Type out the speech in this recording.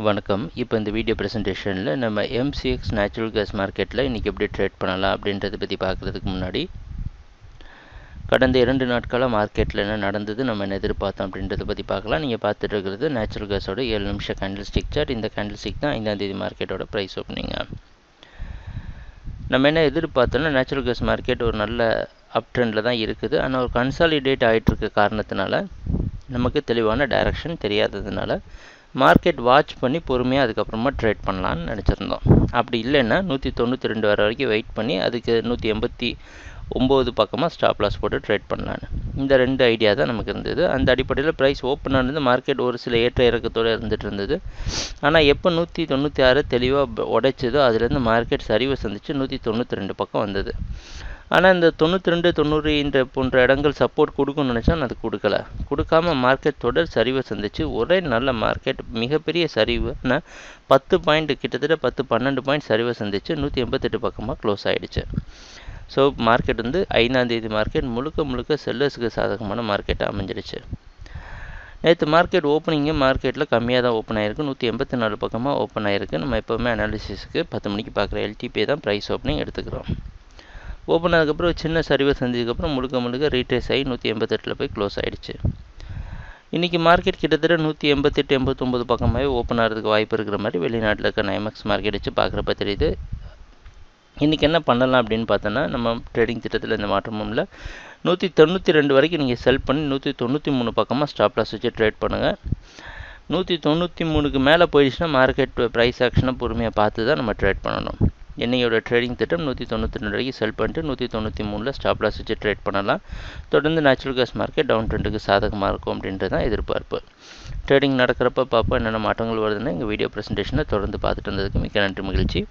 வணக்கம். இப்போ இந்த வீடியோ பிரசன்டேஷனில் நம்ம MCX நேச்சுரல் கேஸ் மார்க்கெட்டில் இன்றைக்கி எப்படி ட்ரேட் பண்ணலாம் அப்படின்றத பற்றி பார்க்குறதுக்கு முன்னாடி கடந்த 2 நாட்களாக மார்க்கெட்டில் என்ன நடந்தது, நம்ம என்ன எதிர்பார்த்தோம் அப்படின்றத பற்றி பார்க்கலாம். நீங்கள் பார்த்துட்டு இருக்கிறது நேச்சுரல் கேஸோட 7 நிமிஷ கேண்டில் ஸ்டிக் சார்ட். இந்த கேண்டில் ஸ்டிக் தான் 5ஆம் தேதி மார்க்கெட்டோட ப்ரைஸ் ஓப்பனிங்க. நம்ம என்ன எதிர்பார்த்தோம்னா நேச்சுரல் கேஸ் மார்க்கெட் ஒரு நல்ல அப் ட்ரெண்டில் தான் இருக்குது. ஆனால் ஒரு கன்சாலிடேட் ஆகிட்டு இருக்க காரணத்தினால நமக்கு தெளிவான டைரக்ஷன் தெரியாததுனால மார்க்கெட் வாட்ச் பண்ணி பொறுமையாக அதுக்கப்புறமா ட்ரேட் பண்ணலான்னு நினச்சிருந்தோம். அப்படி இல்லைன்னா 192 வர வரைக்கும் வெயிட் பண்ணி அதுக்கு 189 பக்கமாக ஸ்டாப் லாஸ் போட்டு ட்ரேட் பண்ணலான்னு இந்த 2 ஐடியா தான் நமக்கு இருந்தது. அந்த அடிப்படையில் ப்ரைஸ் ஓப்பன் ஆனது மார்க்கெட் ஒரு சில ஏற்ற இறக்கத்தோடு இருந்துகிட்டு இருந்தது. ஆனால் எப்போ 196 தெளிவாக உடைச்சதோ அதுலேருந்து மார்க்கெட் சரிவை சந்தித்து 192 பக்கம் வந்தது. ஆனால் இந்த 92, 90 போன்ற இடங்கள் சப்போர்ட் கொடுக்கும்னு நினச்சா அது கொடுக்காம மார்க்கெட் தொடர் சரிவை சந்திச்சு ஒரே நல்ல மார்க்கெட் மிகப்பெரிய சரிவு. ஆனால் 10 பாயிண்ட் கிட்டத்தட்ட 10-12 பாயிண்ட் சரிவை சந்திச்சு 188 பக்கமாக க்ளோஸ் ஆகிடுச்சு. ஸோ மார்க்கெட் 5ஆம் தேதி மார்க்கெட் முழுக்க செல்லர்ஸுக்கு சாதகமான மார்க்கெட்டாக அமைஞ்சிருச்சு. நேற்று மார்க்கெட் ஓப்பனிங்கு மார்க்கெட்டில் கம்மியாக தான் ஓப்பன் ஆகிருக்கு. 184 பக்கமாக ஓப்பன் ஆகிருக்கு. நம்ம எப்போவுமே அனாலிசிஸுக்கு 10 மணிக்கு பார்க்குற LTP தான் ப்ரைஸ் ஓப்பனிங் எடுத்துக்கிறோம். ஓப்பன் ஆனதுக்கப்புறம் சின்ன சரிவை செஞ்சதுக்கப்புறம் முழுக்க ரீட்ரேஸ் ஆகி 188 போய் க்ளோஸ் ஆகிடுச்சு. இன்றைக்கி மார்க்கெட் கிட்டத்தட்ட 188-89 பக்கமாகவே ஓப்பன் ஆகிறதுக்கு வாய்ப்பு இருக்கிற மாதிரி வெளிநாட்டில் இருக்க NYMEX மார்க்கெட் வச்சு பார்க்குறப்ப தெரியுது. இன்றைக்கி என்ன பண்ணலாம் அப்படின்னு பார்த்தோன்னா, நம்ம ட்ரேடிங் திட்டத்தில் எந்த மாற்றமும் இல்லை. 192 வரைக்கும் நீங்கள் செல் பண்ணி 193 பக்கமாக ஸ்டாப் லாஸ் வச்சு ட்ரேட் பண்ணுங்கள். 193க்கு மேலே போயிடுச்சுன்னா மார்க்கெட் ப்ரைஸ் ஆக்ஷனை பொறுமையாக பார்த்து தான் நம்ம ட்ரேட் பண்ணணும். என்னையோட ட்ரேடிங் திட்டம் 192 வரைக்கும் செல் பண்ணிட்டு 193 ஸ்டாப் லாஸ் வச்சு ட்ரேட் பண்ணலாம். தொடர்ந்து நேச்சுரல் கேஸ் மார்க்கெட் டவுன் ட்ரெண்டுக்கு சாதகமாக இருக்கும் அப்படின்றது தான் எதிர்பார்ப்பு. ட்ரேடிங் நடக்கிறப்ப பார்ப்போம் என்னென்ன மாற்றங்கள் வருதுன்னு எங்கள் வீடியோ ப்ரெசன்டேஷனை தொடர்ந்து பார்த்துட்டு இருந்ததுக்கு மிக்க நன்றி, மகிழ்ச்சி.